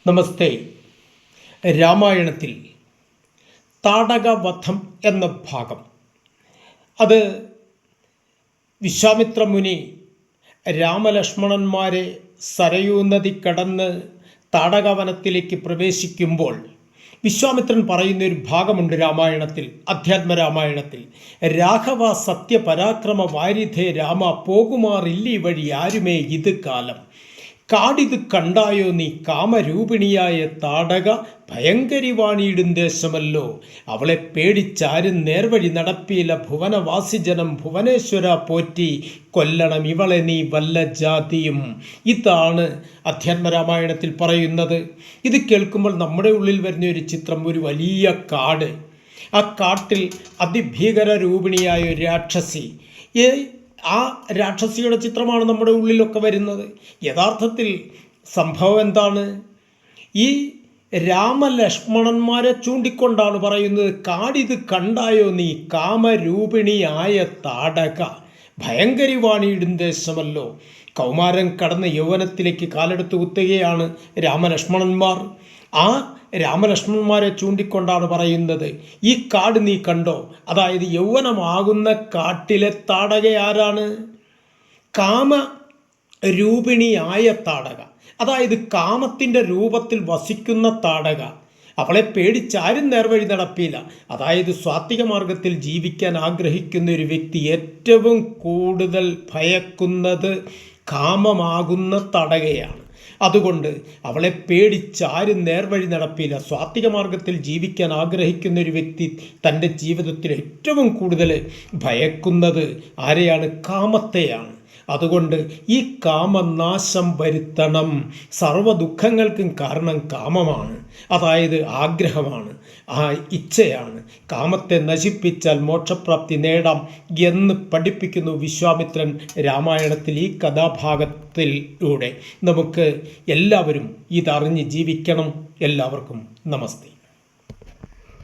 നമസ്തേ. രാമായണത്തിൽ താടകവധം എന്ന ഭാഗം, അത് വിശ്വാമിത്ര മുനി രാമലക്ഷ്മണന്മാരെ സരയൂ നദി കടന്ന് താടകവനത്തിലേക്ക് പ്രവേശിക്കുമ്പോൾ വിശ്വാമിത്രൻ പറയുന്ന ഒരു ഭാഗമുണ്ട് രാമായണത്തിൽ, അധ്യാത്മരാമായണത്തിൽ. രാഘവ സത്യപരാക്രമ വാരിധേ രാമ, പോകുമാറില്ലി വഴി ആരുമേ ഇത് കാലം. കാടിത് കണ്ടായോ നീ കാമരൂപിണിയായ താടക, ഭയങ്കരിവാണിയിടും ദേശമല്ലോ. അവളെ പേടിച്ചാരും നേർവഴി നടപ്പിയില്ല, ഭുവനവാസിജനം ഭുവനേശ്വര പോറ്റി, കൊല്ലണം ഇവളെ നീ വല്ല ജാതിയും. ഇതാണ് അധ്യാത്മരാമായണത്തിൽ പറയുന്നത്. ഇത് കേൾക്കുമ്പോൾ നമ്മുടെ ഉള്ളിൽ വരുന്ന ഒരു ചിത്രം, ഒരു വലിയ കാട്. ആ കാട്ടിൽ അതിഭീകര രൂപിണിയായ ഒരു രാക്ഷസി, ആ രാക്ഷസിയുടെ ചിത്രമാണ് നമ്മുടെ ഉള്ളിലൊക്കെ വരുന്നത്. യഥാർത്ഥത്തിൽ സംഭവം എന്താണ്? ഈ രാമലക്ഷ്മണന്മാരെ ചൂണ്ടിക്കൊണ്ടാണ് പറയുന്നത്, കാടിത് കണ്ടായോ നീ കാമരൂപിണിയായ താടക, ഭയങ്കരിവാണിയിടും ദേശമല്ലോ. കൗമാരം കടന്ന് യൗവനത്തിലേക്ക് കാലെടുത്ത് കുത്തുകയാണ് രാമലക്ഷ്മണന്മാർ. ആ രാമലക്ഷ്മണന്മാരെ ചൂണ്ടിക്കൊണ്ടാണ് പറയുന്നത്, ഈ കാട് നീ കണ്ടോ? അതായത് യൗവനമാകുന്ന കാട്ടിലെ താടക ആരാണ്? കാമരൂപിണിയായ താടക, അതായത് കാമത്തിൻ്റെ രൂപത്തിൽ വസിക്കുന്ന താടക. അവളെ പേടിച്ചാരും നേർവഴി നടപ്പില്ല. അതായത് സ്വാത്വിക മാർഗത്തിൽ ജീവിക്കാൻ ആഗ്രഹിക്കുന്ന ഒരു വ്യക്തി ഏറ്റവും കൂടുതൽ ഭയക്കുന്നത് കാമമാകുന്ന താടകയാണ്. അതുകൊണ്ട് അവളെ പേടിച്ചാരും നേർവഴി നടപ്പില്ല. സ്വാത്വിക മാർഗത്തിൽ ജീവിക്കാൻ ആഗ്രഹിക്കുന്ന ഒരു വ്യക്തി തൻ്റെ ജീവിതത്തിൽ ഏറ്റവും കൂടുതൽ ഭയക്കുന്നത് ആരെയാണ്? കാമത്തെയാണ്. അതുകൊണ്ട് ഈ കാമനാശം വരുത്തണം. സർവ്വ ദുഃഖങ്ങൾക്കും കാരണം കാമമാണ്, അതായത് ആഗ്രഹമാണ്, ആ ഇച്ഛയാണ്. കാമത്തെ നശിപ്പിച്ചാൽ മോക്ഷപ്രാപ്തി നേടാം എന്ന് പഠിപ്പിക്കുന്നു വിശ്വാമിത്രൻ രാമായണത്തിൽ. ഈ കഥാഭാഗത്തിലൂടെ നമുക്ക് എല്ലാവരും ഇതറിഞ്ഞ് ജീവിക്കണം. എല്ലാവർക്കും നമസ്തേ.